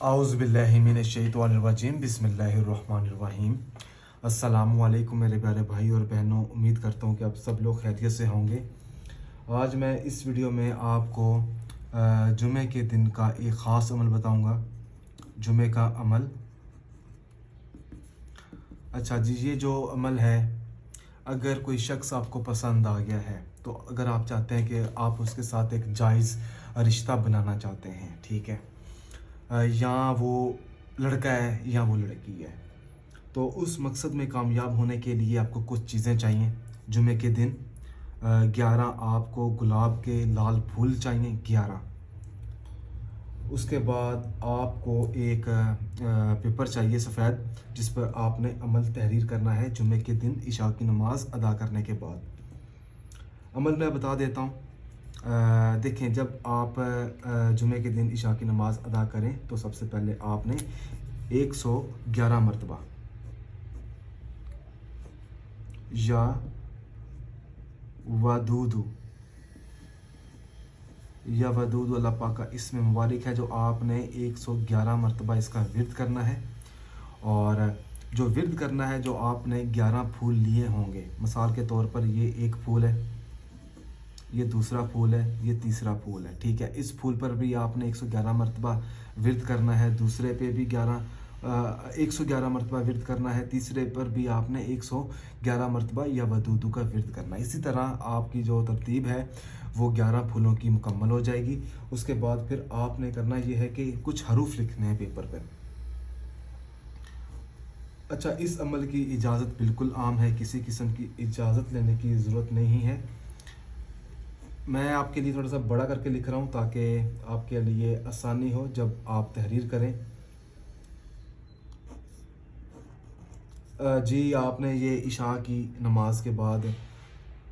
आउज़ु बिल्लाहि मिनश्शैतानिर्रजीम बिस्मिल्लाहिर्रहमानिर्रहीम। अस्सलामु अलैकुम मेरे प्यारे भाई और बहनों, उम्मीद करता हूँ कि आप सब लोग खैरियत से होंगे। आज मैं इस वीडियो में आपको जुमे के दिन का एक ख़ास अमल बताऊँगा। जुमे का अमल, अच्छा जी, ये जो अमल है, अगर कोई शख्स आपको पसंद आ गया है तो अगर आप चाहते हैं कि आप उसके साथ एक जायज़ रिश्ता बनाना चाहते हैं, ठीक है, या वो लड़का है या वो लड़की है, तो उस मकसद में कामयाब होने के लिए आपको कुछ चीज़ें चाहिए। जुमे के दिन 11 आपको गुलाब के लाल फूल चाहिए, 11। उसके बाद आपको एक पेपर चाहिए सफ़ेद, जिस पर आपने अमल तहरीर करना है जुमे के दिन इशा की नमाज़ अदा करने के बाद। अमल मैं बता देता हूँ। देखें, जब आप जुमे के दिन इशा की नमाज़ अदा करें तो सबसे पहले आपने 111 मरतबा या वदूदु अल्लाह पाक का इसमें मुबारक है, जो आपने 111 मरतबा इसका विर्द करना है। और जो विर्द करना है, जो आपने 11 फूल लिए होंगे, मिसाल के तौर पर ये एक फूल है, ये दूसरा फूल है, ये तीसरा फूल है, ठीक है। इस फूल पर भी आपने 111 मरतबा विर्द करना है, दूसरे पे भी 111 मरतबा विर्द करना है, तीसरे पर भी आपने 111 मरतबा या वदूदु का विर्द करना है। इसी तरह आपकी जो तरतीब है वो 11 फूलों की मुकम्मल हो जाएगी। उसके बाद फिर आपने करना ये है कि कुछ हरूफ लिखने हैं पेपर पर। अच्छा, इस अमल की इजाज़त बिल्कुल आम है, किसी किस्म की इजाज़त लेने की ज़रूरत नहीं है। मैं आपके लिए थोड़ा सा बड़ा करके लिख रहा हूँ ताकि आपके लिए आसानी हो जब आप तहरीर करें। जी, आपने ये इशा की नमाज के बाद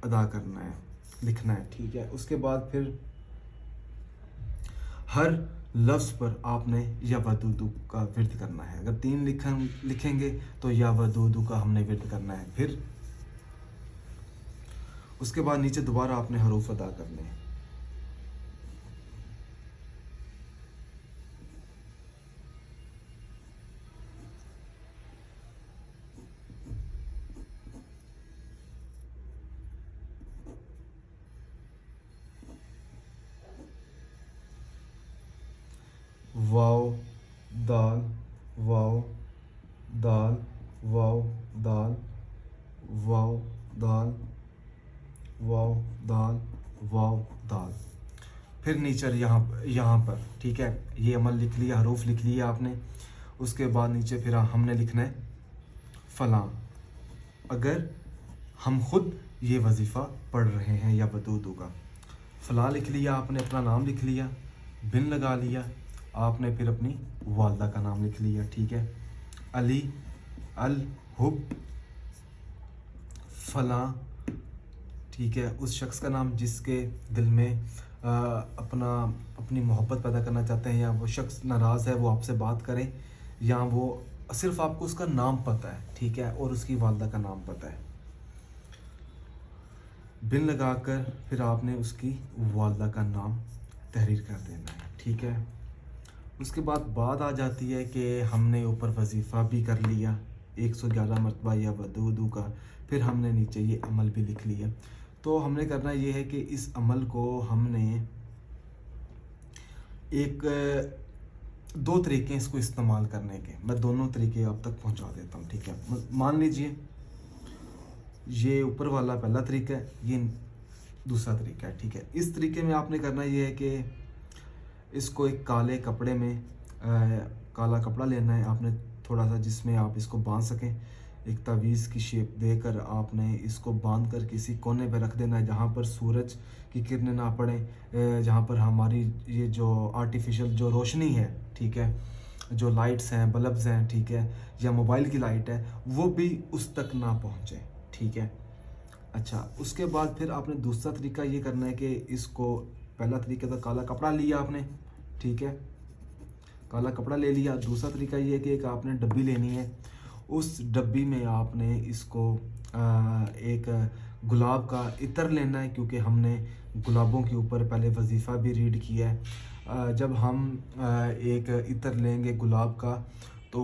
अदा करना है, लिखना है, ठीक है। उसके बाद फिर हर लफ्ज़ पर आपने या वदूदु का विर्द करना है। अगर 3 लिखेंगे तो या वदूदु का हमने विर्द करना है। फिर उसके बाद नीचे दोबारा आपने हरूफ अदा करने हैं। वाव दाल वाव दाल वाव दाल वाव दाल वाव दाल वाव दाल। फिर नीचे यहाँ पर, ठीक है, ये अमल लिख लिया, हरूफ लिख लिया आपने। उसके बाद नीचे फिर हमने लिखना है फ़लाँ। अगर हम खुद ये वजीफ़ा पढ़ रहे हैं या वदूदु का, फ़लाँ लिख लिया आपने, अपना नाम लिख लिया, बिन लगा लिया आपने, फिर अपनी वालदा का नाम लिख लिया, ठीक है। अली अल हुब फ़लाँ, ठीक है, उस शख्स का नाम जिसके दिल में अपनी मोहब्बत पैदा करना चाहते हैं, या वो शख्स नाराज़ है, वो आपसे बात करे, या वो सिर्फ़ आपको उसका नाम पता है, ठीक है, और उसकी वालदा का नाम पता है। बिन लगाकर फिर आपने उसकी वालदा का नाम तहरीर कर देना है, ठीक है। उसके बाद बात आ जाती है कि हमने ऊपर वजीफ़ा भी कर लिया 111 मरतबा या वदूदु का, फिर हमने नीचे ये अमल भी लिख लिया। तो हमने करना ये है कि इस अमल को हमने एक 2 तरीके इसको इस्तेमाल करने के, मैं दोनों तरीके आप तक पहुंचा देता हूं, ठीक है। मान लीजिए ये ऊपर वाला पहला तरीका है, ये दूसरा तरीका है, ठीक है। इस तरीके में आपने करना ये है कि इसको एक काले कपड़े में काला कपड़ा लेना है आपने थोड़ा सा, जिसमें आप इसको बांध सकें। एक तावीज़ की शेप देकर आपने इसको बांध कर किसी कोने पे रख देना है, जहाँ पर सूरज की किरणें ना पड़े, जहाँ पर हमारी ये जो आर्टिफिशियल जो रोशनी है, ठीक है, जो लाइट्स हैं, बल्ब्स हैं, ठीक है, या मोबाइल की लाइट है, वो भी उस तक ना पहुँचे, ठीक है। अच्छा, उसके बाद फिर आपने दूसरा तरीका ये करना है कि इसको, पहला तरीका था काला कपड़ा लिया आपने, ठीक है, काला कपड़ा ले लिया। दूसरा तरीका ये है कि एक आपने डब्बी लेनी है, उस डब्बी में आपने इसको एक गुलाब का इत्र लेना है, क्योंकि हमने गुलाबों के ऊपर पहले वजीफ़ा भी रीड किया है। جب ہم ایک عطر لیں گے گلاب کا تو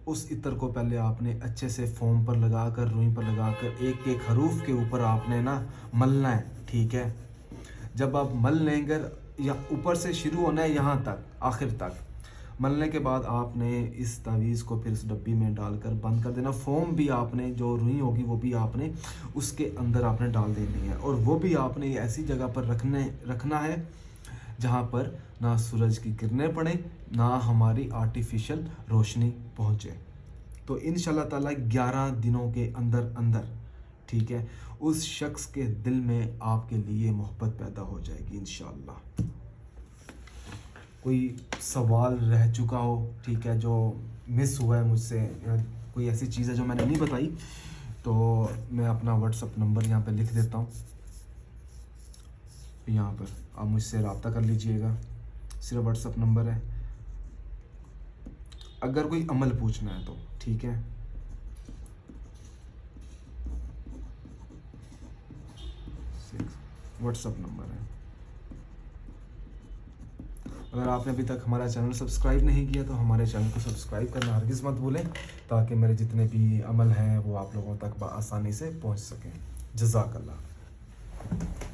اس عطر کو پہلے آپ نے اچھے سے فوم پر لگا کر روئی پر لگا کر ایک ایک حروف کے اوپر آپ نے نا ملنا ہے، ٹھیک ہے. جب آپ مل لیں گے یا اوپر سے شروع ہونا ہے یہاں تک آخر تک ملنے کے بعد آپ نے اس تعویذ کو پھر اس ڈبی میں ڈال کر بند کر دینا. فوم بھی آپ نے جو روئی ہوگی وہ بھی آپ نے اس کے اندر آپ نے ڈال دینی ہے، اور وہ بھی آپ نے ایسی جگہ پر رکھنا ہے جہاں پر نہ سورج کی کرنیں پڑیں نہ ہماری آرٹیفیشل روشنی پہنچے. تو انشاءاللہ تعالیٰ 11 دنوں کے اندر اندر، ٹھیک ہے، اس شخص کے دل میں آپ کے لیے محبت پیدا ہو جائے گی انشاءاللہ. کوئی سوال رہ چکا ہو، ٹھیک ہے، جو مس ہوا ہے مجھ سے، یا کوئی ایسی چیز ہے جو میں نے نہیں بتائی، تو میں اپنا واٹس اپ نمبر یہاں پہ لکھ دیتا ہوں. یہاں پر آپ مجھ سے رابطہ کر لیجئے گا، صرف واٹس اپ نمبر ہے. اگر کوئی عمل پوچھنا ہے تو ٹھیک ہے. واٹس اپ نمبر ہے. اگر آپ نے ابھی تک ہمارا چینل سبسکرائب نہیں کیا تو ہمارے چینل کو سبسکرائب کرنا ہرگز مت بھولیں، تاکہ میرے جتنے بھی عمل ہیں وہ آپ لوگوں تک بآسانی سے پہنچ سکیں. جزاک اللہ.